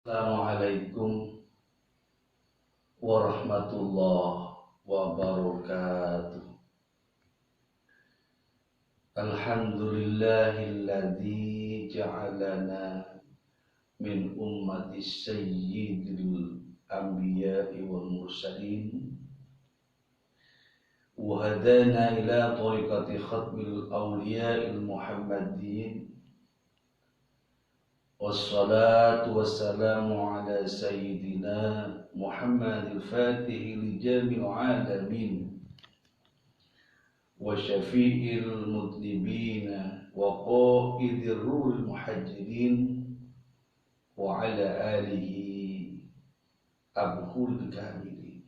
Assalamualaikum warahmatullahi wabarakatuh. Alhamdulillahilladzi ja'alana min ummati sayyidil anbiya'i wal mursalin wa hadana ila tariqati khatmil awliya'il muhammadin. Wassalatu wassalamu ala sayyidina Muhammadil Fatih li jami'il alamin wa syafi'il mudnibina wa qaidir ruhil muhajjirin wa ala alihi abhul kamilin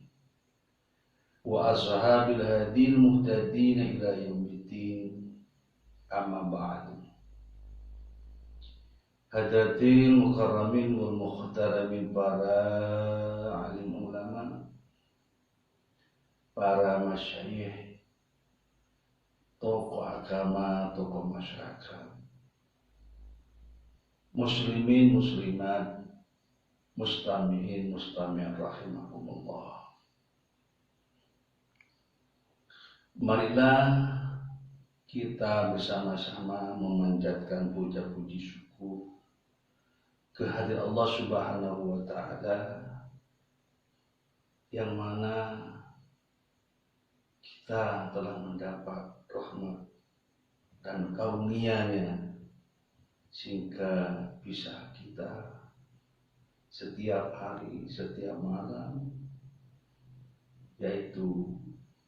wa ashabil hadil muhtadin ila yaumiddin. Amma ba'du. Hadratil mukarramin wal muhtaramin, para alim ulama, para masyayikh, tokoh agama, tokoh masyarakat, muslimin, muslimat, mustami'in, mustami'at rahimakumullah. Marilah kita bersama-sama memanjatkan puja-puji syukur kehadirat Allah Subhanahu wa Ta'ala, yang mana kita telah mendapat rahmat dan karunia-Nya sehingga bisa kita setiap hari, setiap malam, yaitu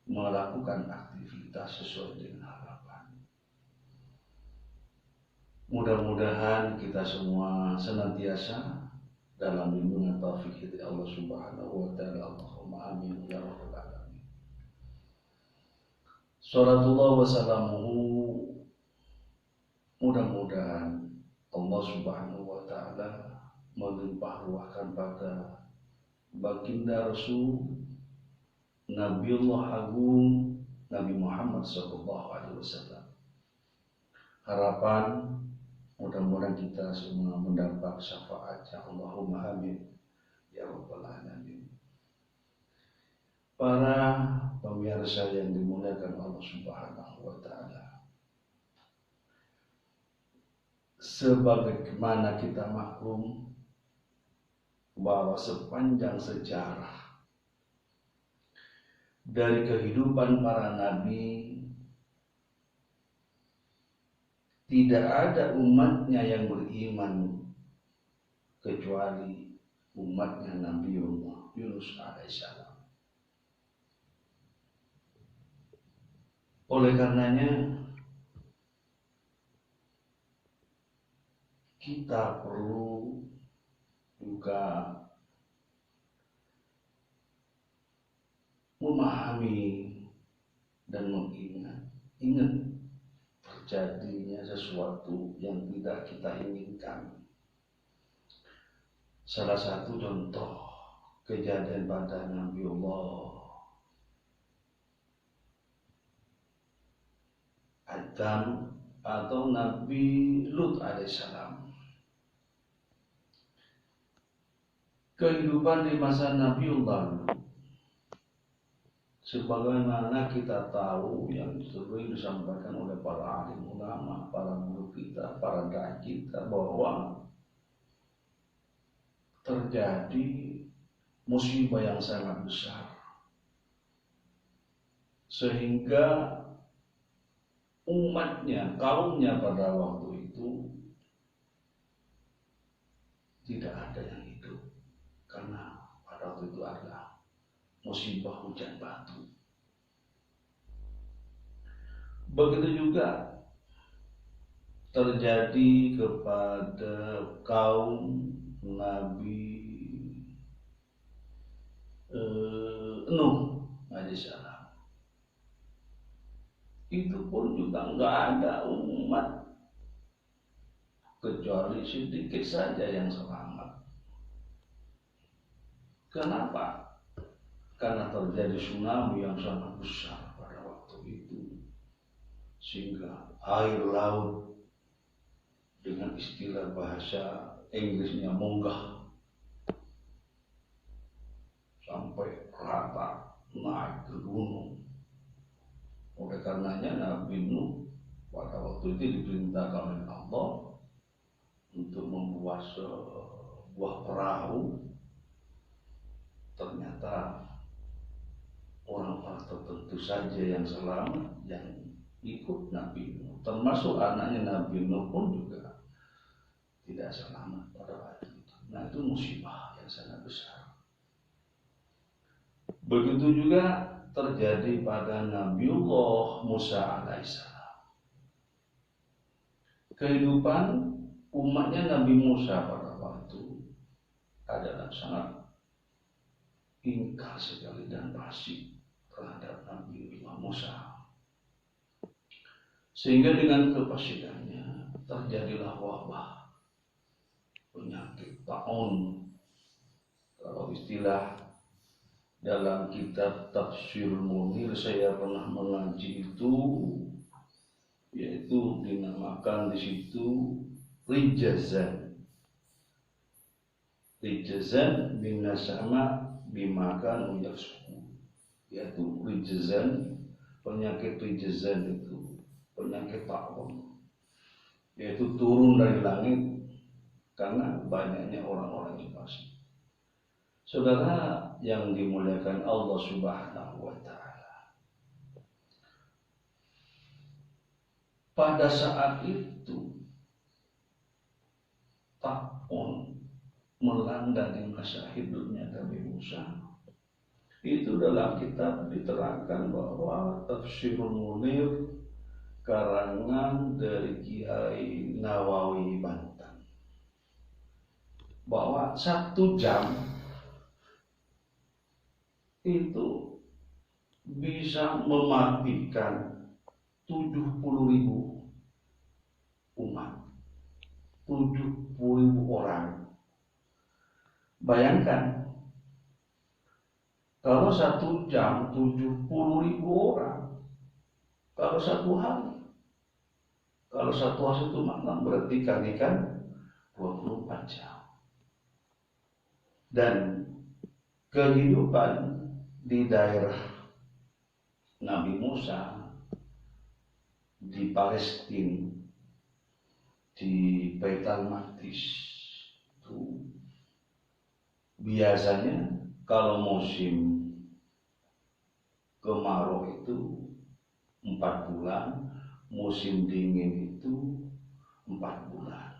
melakukan aktivitas sesuai dengan harapan. Mudah-mudahan kita semua senantiasa dalam lindungan taufik dari Allah Subhanahu wa Ta'ala. Allahumma amin ya rabbal alamin. Salatullah wa salamuhu, mudah-mudahan Allah Subhanahu wa Ta'ala melimpah ruahkan pada baginda Rasul Nabiullah Agung Nabi Muhammad sallallahu alaihi wasallam. Harapan mudah-mudahan kita semua mendapat syafaatnya. Allahumma amin ya rabbal alamin. Para pemirsa yang dimuliakan Allah Subhanahu wa Ta'ala, sebagaimana kita maklum bahwa sepanjang sejarah dari kehidupan para nabi, tidak ada umatnya yang beriman kecuali umatnya Nabiullah Yunus alaihissalam. Oleh karenanya kita perlu juga memahami dan ingat terjadinya sesuatu yang tidak kita inginkan. Salah satu contoh kejadian pada Nabiullah Adam atau Nabi Lut alaihissalam. Kehidupan di masa Nabiullah Lut, sebagaimana kita tahu yang sering disampaikan oleh para alim ulama, para guru kita, para dai kita, bahwa terjadi musibah yang sangat besar sehingga umatnya, kaumnya pada waktu itu tidak ada yang hidup, karena pada waktu itu adalah musibah hujan batu. Begitu juga terjadi kepada kaum Nabi Nuh alaihissalam. Itu pun juga nggak ada umat kecuali sedikit saja yang selamat. Kenapa? Karena terjadi tsunami yang sangat besar pada waktu itu, sehingga air laut, dengan istilah bahasa Inggrisnya monggah, anaknya Nabi Nuh pada waktu itu diperintahkan oleh Allah untuk membuat sebuah perahu. Ternyata orang-orang tertentu saja yang selamat, yang ikut Nabi Nuh, termasuk anaknya Nabi Nuh pun juga tidak selamat pada waktu itu. Nah, itu musibah yang sangat besar. Begitu juga terjadi pada Nabiullah Musa alaihissalam. Kehidupan umatnya Nabi Musa pada waktu adalah sangat ingkar sekali dan fasik terhadap Nabiullah Musa. Sehingga dengan kefasikannya terjadilah wabah, penyakit taun. Kalau istilah dalam kitab Tafsir Munir saya pernah mengaji itu, yaitu dinamakan di situ rijazan. Rijazan bin nasama bimakan uyafsuku, yaitu rijazan, penyakit rijazan itu penyakit taun, yaitu turun dari langit karena banyaknya orang-orang yang fasik. Saudara yang dimuliakan Allah Subhanahu wa Ta'ala, pada saat itu taun melanda di masa hidupnya Nabi Musa. Itu dalam kitab diterangkan bahwa Tafsirul Munir karangan dari Kiai Nawawi Banten, bahwa 1 jam itu bisa mematikan 70.000 umat, 70.000 orang. Bayangkan kalau 1 jam 70.000 orang, kalau 1 hari, kalau 1 hari 1 malam berarti kalikan 24 jam. Dan kehidupan di daerah Nabi Musa di Palestina, di Baitul Maqdis itu biasanya kalau musim kemarau itu 4 bulan, musim dingin itu 4 bulan.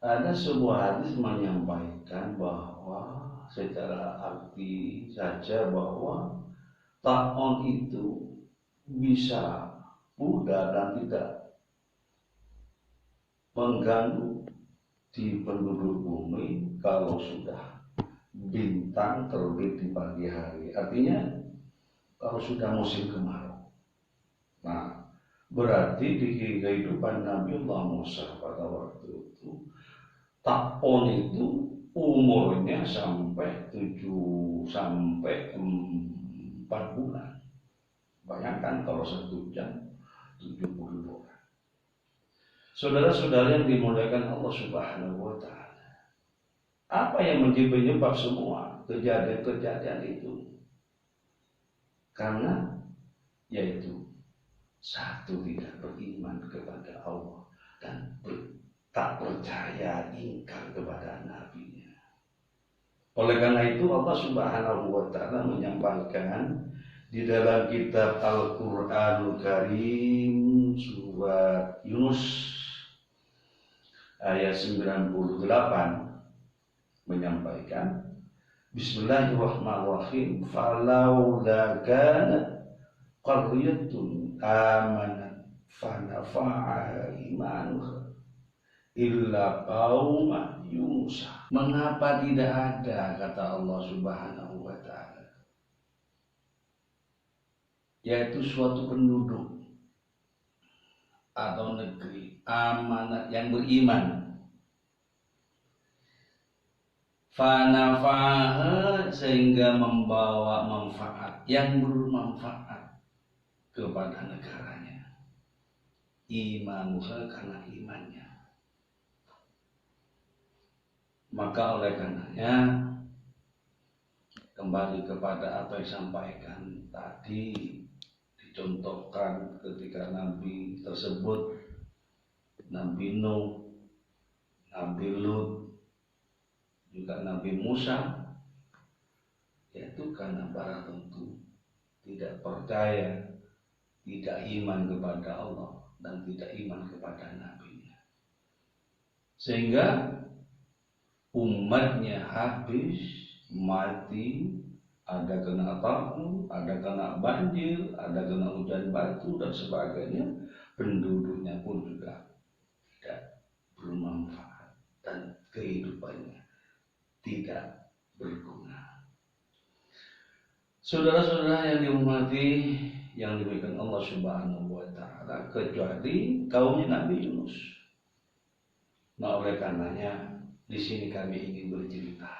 Ada sebuah hadis menyampaikan bahwa secara arti saja bahwa taun itu bisa pudar dan tidak mengganggu di penduduk bumi kalau sudah bintang terbit di pagi hari. Artinya kalau sudah musim kemarau. Nah, berarti di kehidupan Nabiullah Musa pada waktu itu taun itu umurnya sampai 7 sampai 4 bulan. Bayangkan kalau 1 jam 70 orang. Saudara-saudara yang dimuliakan Allah Subhanahu wa Ta'ala, apa yang menjadi penyebab semua kejadian-kejadian itu? Karena yaitu 1, tidak beriman kepada Allah dan tak percaya, ingkar kepada nabinya. Oleh karena itu Allah Subhanahu wa Ta'ala menyampaikan di dalam kitab Al-Qur'anul Karim surat Yunus ayat 98 menyampaikan, Bismillahirrahmanirrahim, falaula kanat qaryatun amanat fanafa'a imanuha illa qauma Yunus. Mengapa tidak ada, kata Allah Subhanahu wa Ta'ala, yaitu suatu penduduk atau negeri amanat yang beriman, fanafa'a, sehingga membawa manfaat, yang bermanfaat kepada negaranya, imanuha, karena imannya. Maka oleh karenanya kembali kepada apa yang disampaikan tadi di dicontohkan ketika Nabi tersebut, Nabi Nuh, Nabi Lut, juga Nabi Musa, yaitu karena para tentu tidak percaya, tidak iman kepada Allah dan tidak iman kepada Nabi-Nya, sehingga umatnya habis, mati, ada kena tamu, ada kena banjir, ada kena hujan batu dan sebagainya. Penduduknya pun juga tidak bermanfaat dan kehidupannya tidak berguna. Saudara-saudara yang dihormati, yang diberikan Allah Subhanahu wa Ta'ala, kecuali kaumnya Nabi Yunus. Nah, oleh karenanya di sini kami ingin bercerita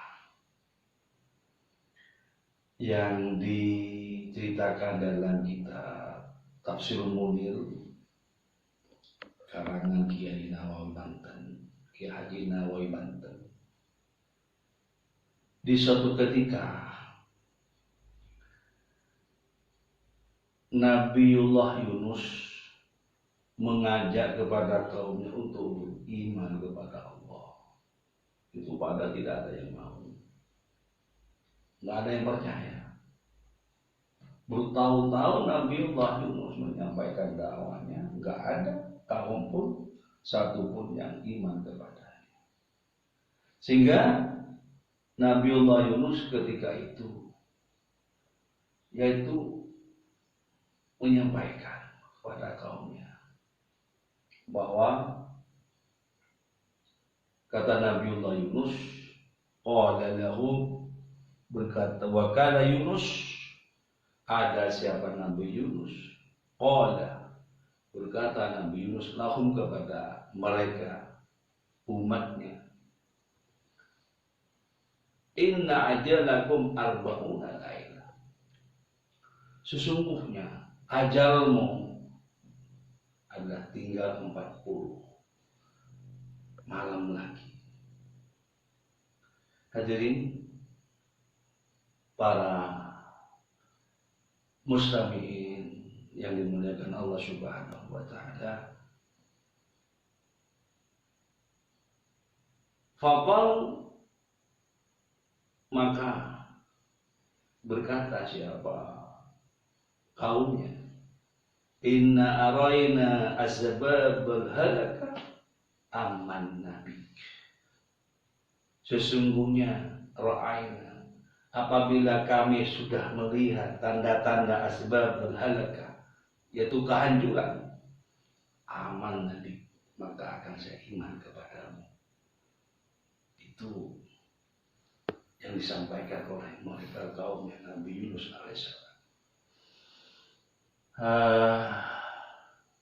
yang diceritakan dalam kitab Tafsir Munir karangan Kiai Nawawi Banten, Kiai Haji Nawawi Banten. Di suatu ketika Nabiullah Yunus mengajak kepada kaumnya untuk beriman kepada Allah. Itu pada tidak ada yang mau, nggak ada yang percaya. Bertahun-tahun Nabiullah Yunus menyampaikan dakwahnya, nggak ada kaum pun satupun yang iman kepadanya. Sehingga Nabiullah Yunus ketika itu yaitu menyampaikan kepada kaumnya bahwa kata Nabiullah Yunus, qala lahu, berkata, wa kana Yunus, ada siapa Nabi Yunus, qala, berkata Nabi Yunus lahum, kepada mereka umatnya, inna ajalakum arba'una laila, sesungguhnya ajalmu adalah tinggal 40 malam lagi. Hadirin para mustami'in yang dimuliakan Allah Subhanahu wa Ta'ala, faqal, maka berkata siapa kaumnya, inna arayna asbabal halaka aman nabi, sesungguhnya ra'ayna, apabila kami sudah melihat tanda-tanda asbabul halaka, yaitu kehancuran, aman nabi, maka akan saya iman kepadamu. Itu yang disampaikan oleh mereka kaum Nabi Yunus alaihissalam.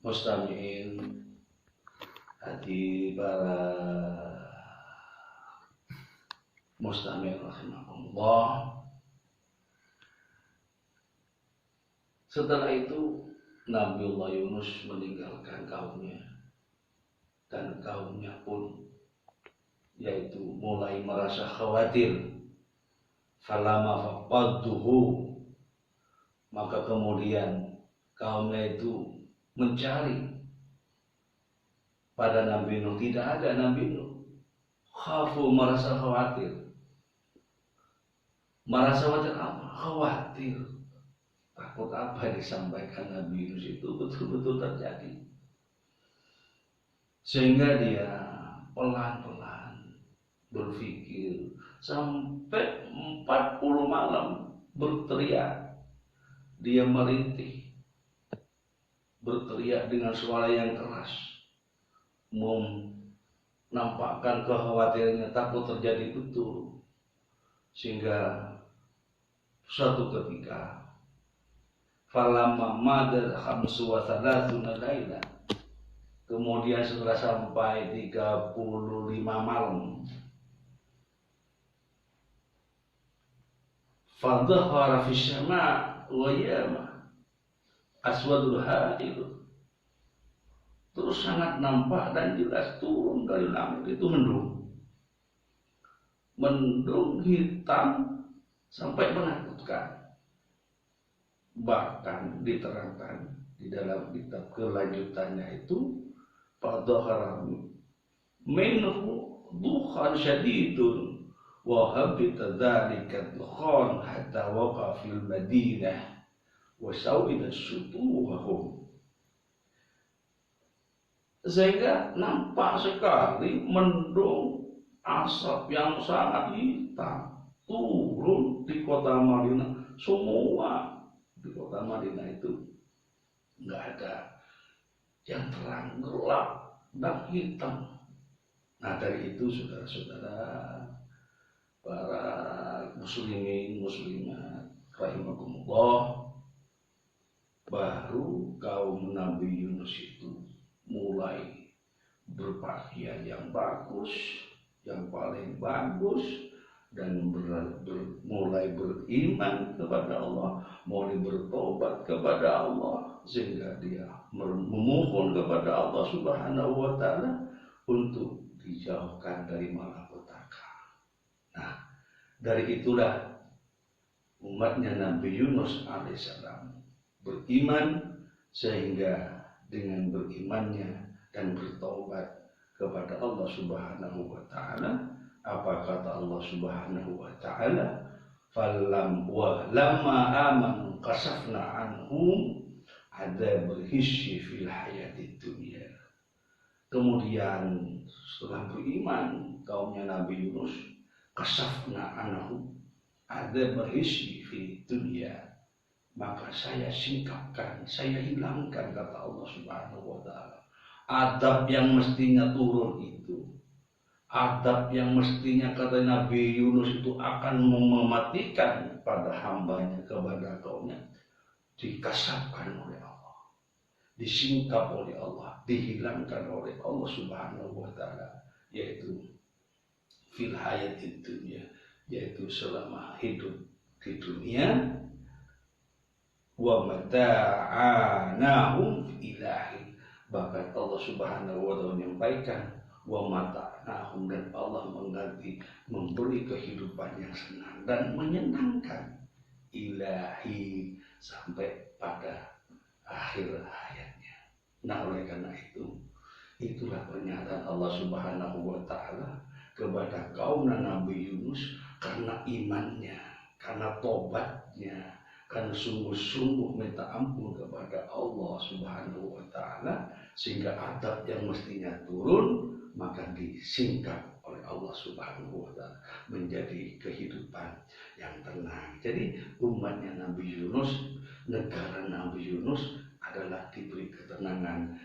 Mustami'in, hati para mustami' rahimahullah. Setelah itu Nabiullah Yunus meninggalkan kaumnya, dan kaumnya pun yaitu mulai merasa khawatir. Falama faqadduhu, maka kemudian kaumnya itu mencari pada Nabi Nuh, tidak ada Nabi Nuh. Khafu, merasa khawatir. Merasa macam apa? Khawatir. Takut apa yang disampaikan Nabi Yunus itu betul-betul terjadi. Sehingga dia pelan-pelan berpikir sampai 40 malam berteriak. Dia merintih, berteriak dengan suara yang keras, menampakkan kekhawatirannya, takut terjadi betul. Sehingga suatu ketika, falamma madal khamsu wa thalathuna laila, kemudian setelah sampai 35 malam, fadhahara fis sama' wa yama aswadul ha'il, terus sangat nampak dan jelas turun dari langit itu mendung hitam sampai menakutkan. Bahkan diterangkan di dalam kitab kelanjutannya itu fadhahara minhu dukhan syadidun wa habita dzalika dukhan hatta waqa fil madinah wa sawida syutuhum, sehingga nampak sekali mendung asap yang sangat hitam turun di kota Madinah. Semua di kota Madinah itu nggak ada yang terang, gelap dan hitam. Nah, dari itu saudara-saudara, para muslimin muslimat rahimakumullah, baru kaum Nabi Yunus itu mulai berpakaian yang bagus, yang paling bagus, dan mulai beriman kepada Allah, mulai bertobat kepada Allah, sehingga dia memohon kepada Allah Subhanahu wa Ta'ala untuk dijauhkan dari malapetaka. Nah, dari itulah umatnya Nabi Yunus alaihissalam beriman, sehingga dengan berimannya dan bertobat kepada Allah Subhanahu wa Ta'ala, apa kata Allah Subhanahu wa Ta'ala, falam wa lamma amanu kasafna anhum adzabal hisyi fil hayatid dunya. Kemudian setelah beriman kaumnya Nabi Yunus, kasafna anhum adzabal hisyi fil dunya, maka saya singkapkan, saya hilangkan, kata Allah Subhanahu wa Ta'ala, adab yang mestinya turun itu, adab yang mestinya kata Nabi Yunus itu akan mematikan pada hambanya, kepada kaumnya, dikasapkan oleh Allah, disingkap oleh Allah, dihilangkan oleh Allah Subhanahu wa Ta'ala, yaitu fil hayatid dunya, yaitu selama hidup di dunia, wa mata'anahum ilahi, bahkan Allah Subhanahu wa Ta'ala menyampaikan wa mata'nahum, dan Allah mengganti, memberi kehidupan yang senang dan menyenangkan, ilahi, sampai pada akhir hayatnya. Nah, oleh karena itu, itulah pernyataan Allah Subhanahu wa Ta'ala kepada kaum Nabi Yunus, karena imannya, karena tobatnya, karena sungguh-sungguh minta ampun kepada Allah Subhanahu wa Ta'ala, sehingga adab yang mestinya turun maka disingkap oleh Allah Subhanahu wa Ta'ala menjadi kehidupan yang tenang. Jadi umatnya Nabi Yunus, negara Nabi Yunus adalah diberi ketenangan,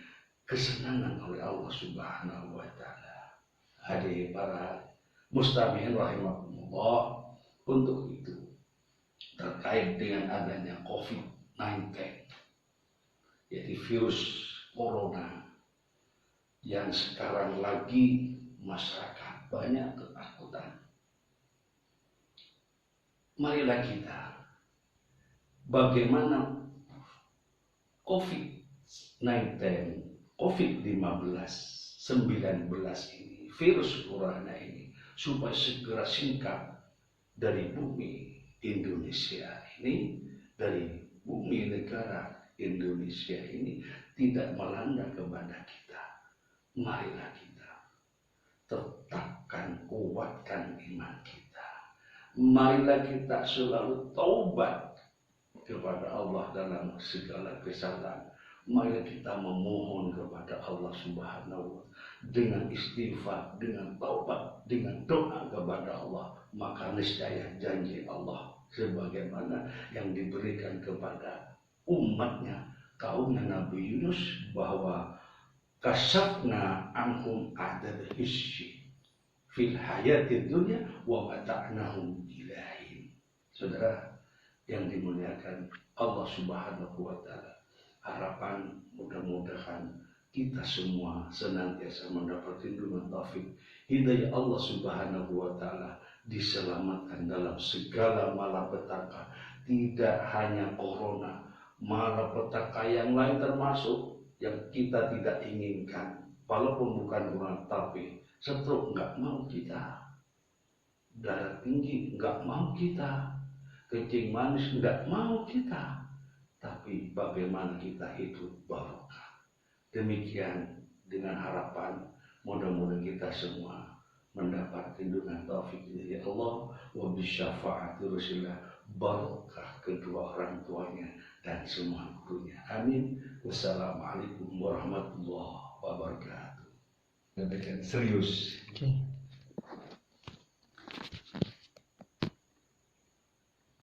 kesenangan oleh Allah Subhanahu wa Ta'ala. Hadirin para mustami'in rahimakumullah, untuk itu terkait dengan adanya COVID-19, yaitu virus corona yang sekarang lagi masyarakat banyak ketakutan. Marilah kita, bagaimana COVID-19, COVID-19 ini, virus corona ini, supaya segera singkap dari bumi Indonesia ini, dari bumi negara Indonesia ini, tidak melanda kepada kita. Marilah kita tetapkan, kuatkan iman kita. Marilah kita selalu taubat kepada Allah dalam segala kesalahan. Marilah kita memohon kepada Allah Subhanahu wa Ta'ala dengan istighfar, dengan taubat, dengan doa kepada Allah. Maka niscaya janji Allah sebagaimana yang diberikan kepada umatnya, kaumnya Nabi Yunus, bahwa kasafna anhum adab hisyi fil hayatid dunya wa mata'nahum ilahin. Saudara yang dimuliakan Allah Subhanahu wa Ta'ala, harapan mudah-mudahan kita semua senantiasa mendapat lindungan taufik hidayah Allah Subhanahu wa Ta'ala, diselamatkan dalam segala malapetaka, tidak hanya corona, malapetaka yang lain termasuk yang kita tidak inginkan, walaupun bukan corona, tapi stroke nggak mau kita, darah tinggi nggak mau kita, kencing manis nggak mau kita, tapi bagaimana kita hidup barokah. Demikian dengan harapan mudah-mudahan kita semua mendapat lindungan taufik dari Allah wa bisyafaati Rasulullah, barokah kedua orang tuanya dan semua gurunya. Amin. Wassalamualaikum warahmatullahi wabarakatuh. Serius. Okay.